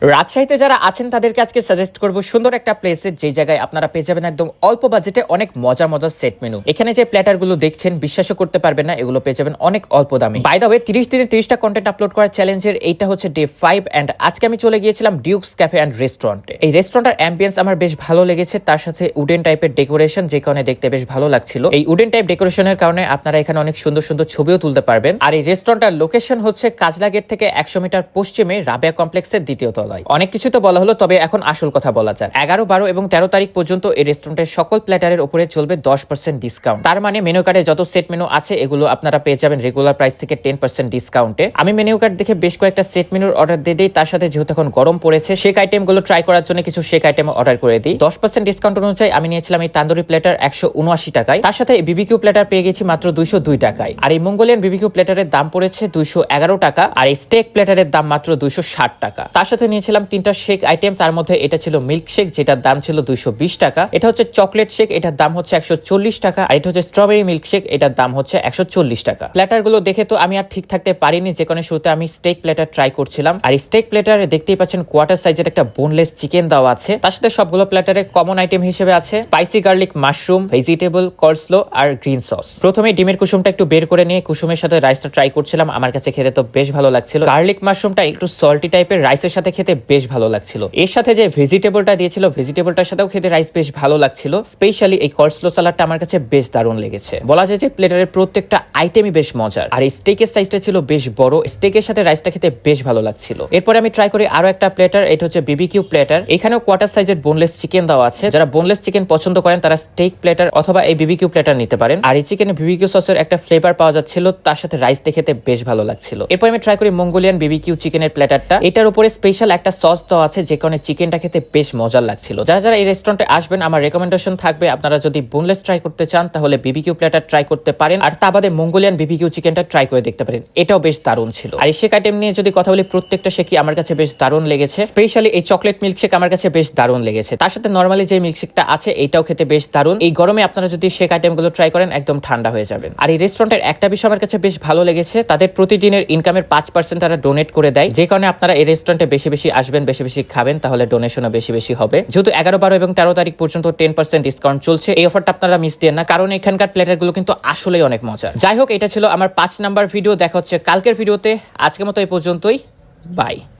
রাজশাহীতে যারা আছেন তাদেরকে আজকে সাজেস্ট করব সুন্দর একটা প্লেসে, যে জায়গায় আপনারা পেয়ে যাবেন একদম অল্প বাজেটে অনেক মজার সেট মেনু। এখানে যে প্ল্যাটারগুলো দেখছেন বিশ্বাসও করতে পারবেন না, এগুলো পেয়ে যাবেন অনেক অল্প দামে। বাই দ্য ওয়ে 30 দিনে 30টা কন্টেন্ট আপলোড করার চ্যালেঞ্জের এইটা হচ্ছে ডে 5 এন্ড আজকে আমি চলে গিয়েছিলাম ডিউকস ক্যাফে এন্ড রেস্টুরেন্টে। এই রেস্টুরেন্টের অ্যাম্বিয়েন্স আমার বেশ ভালো লেগেছে, তার সাথে উডেন টাইপের ডেকোরেশন, যে কারণে দেখতে বেশ ভালো লাগছিল। এই উডেন টাইপ ডেকোরেশনের কারণে আপনারা এখানে অনেক সুন্দর সুন্দর ছবিও তুলতে পারবেন। আর এই রেস্টুরেন্টের লোকেশন হচ্ছে কাজলা গেট থেকে 100 মিটার পশ্চিমে রাবেয়া কমপ্লেক্সের দ্বিতীয় তলায়। অনেক কিছু তো বলা হলো, তবে এখন আসল কথা বলা যায়। 11, 12 এবং 13 তারিখ পর্যন্ত এই রেস্টুরেন্টের সকল প্ল্যাটারের উপরে চলবে 10% ডিসকাউন্ট। তার মানে মেনু কার্ডে যত সেট মেনু আছে এগুলো আপনারা পেয়ে যাবেন রেগুলার প্রাইস থেকে 10% ডিসকাউন্টে। আমি মেনু কার্ড দেখে বেশ কয়েকটা সেট মেনুর অর্ডার দিয়ে দিই, তার সাথে যেহেতু এখন গরম পড়েছে শেক আইটেমগুলো ট্রাই করার জন্য কিছু শেক আইটেম অর্ডার করে দিই। 10% ডিসকাউন্ট অনুযায়ী আমি নিয়েছিলাম এই তান্দুরি প্ল্যাটার 179 টাকায়, তার সাথে বিবিকিউ প্ল্যাটার পেয়ে গেছি মাত্র 202 টাকায়। আর এই মঙ্গোলিয়ান বিবিকিউ প্ল্যাটারের দাম পড়েছে 211 টাকা, আর এই স্টেক প্ল্যাটারের দাম মাত্র 260 টাকা। তার সাথে নিয়েছিলাম 3টা শেক আইটেম, তার মধ্যে এটা ছিল মিল্ক শেক যেটার দাম ছিল 220 টাকা, এটা হচ্ছে চকলেট শেক এটার দাম হচ্ছে 140 টাকা, আর এটা হচ্ছে স্ট্রবেরি মিল্ক শেক এটার দাম হচ্ছে 140 টাকা। প্ল্যাটার গুলো দেখে তো আমি আর ঠিক থাকতে পারিনি, যে কোনো শুরুতে আমি স্টেক প্ল্যাটার ট্রাই করছিলাম। আর এই স্টেক প্ল্যাটারে দেখতেই পাচ্ছেন কোয়ার্টার সাইজের একটা বোনলেস চিকেন দেওয়া আছে, তার সাথে সবগুলো প্ল্যাটারে কমন আইটেম হিসেবে আছে স্পাইসি গার্লিক মাশরুম, ভেজিটেবল, কলস্লো আর গ্রিন সস। প্রথমে ডিমের কুসুমটা একটু বের করে নিয়ে কুসুমের সাথে রাইসটা ট্রাই করছিলাম, আমার কাছে খেতে তো বেশ ভালো লাগছিল। গার্লিক মাশরুমটা একটু সল্টি টাইপের, রাইসের সাথে খেতে বেশ ভালো লাগছিল। এর সাথে যে ভেজিটেবলটা দিয়েছিল ভেজিটেবলটার সাথেও খেতে রাইস বেশ ভালো লাগছিল। স্পেশালি এই কলস্লো সালাডটা আমার কাছে বেশ দারুণ লেগেছে। বলা যায় যে প্লেটারের প্রত্যেকটা আইটেমই বেশ মজার। আর এই স্টেকের সাইজটা ছিল বেশ বড়, স্টেকের সাথে রাইসটা খেতে বেশ ভালো লাগছিল। এরপরে আমি ট্রাই করি আরো একটা প্লেটার, এটা হচ্ছে বিবিকিউ প্লেটার। এখানেও কোয়ার্টার সাইজের বোনলেস চিকেন দেওয়া আছে, যারা বোনলেস চিকেন পছন্দ করেন তারা স্টেক প্লেটার অথবা এই বিবিকিউ প্লেটার নিতে পারেন। আর এই চিকেনে বিবিকিউ সসের একটা ফ্লেভার পাওয়া যাচ্ছিল, তার সাথে রাইস দিয়ে খেতে বেশ ভালো লাগছিল। এরপর আমি ট্রাই করি মঙ্গোলিয়ান বিবিকিউ চিকেনের প্লেটারটা, এটার উপরে স্পেশাল একটা সস দেওয়া আছে, যে কারণে চিকেনটা খেতে বেশ মজার লাগছিল। যারা এই রেস্টুরেন্টে আসবেন আমার রেকমেন্ডেশন থাকবে আপনারা যদি বোনলেস ট্রাই করতে চান তাহলে বিবিকিউ প্ল্যাটার ট্রাই করতে পারেন, আর তা বাদে মঙ্গোলিয়ান বিবিকিউ চিকেনটা ট্রাই করে দেখতে পারেন, এটাও বেশ দারুণ ছিল। আর এই শেক আইটেম নিয়ে যদি কথা বলি প্রত্যেকটা শেকই আমার কাছে বেশ দারুণ লেগেছে। স্পেশালি এই চকলেট মিল্কশেক আমার কাছে বেশ দারুণ লেগেছে, তার সাথে নরমালি যে মিল্কশেকটা আছে এটাও খেতে বেশ দারুণ। এই গরমে আপনারা যদি শেক আইটেমগুলো ট্রাই করেন একদম ঠান্ডা হয়ে যাবেন। আর এই রেস্টুরেন্টের একটা বিষয় আমার কাছে বেশ ভালো লেগেছে, তাদের প্রতিদিনের ইনকামের 5% তারা ডোনেট করে দেয়, যে কারণে আপনারা এই রেস্টুরেন্টে বেশি বেশি আসবেন, বেশি বেশি খাবেন, তাহলে ডোনেশনও বেশি বেশি হবে। যেহেতু 11, 12 এবং 13 তারিখ পর্যন্ত 10% ডিসকাউন্ট চলছে, এই অফারটা আপনারা মিস দিন না, কারণ এখানকার প্লেটার গুলো কিন্তু আসলেই অনেক মজা। যাই হোক, এটা ছিল আমার 5 নাম্বার ভিডিও। দেখা হচ্ছে কালকের ভিডিওতে, আজকের মতো এই পর্যন্তই, বাই।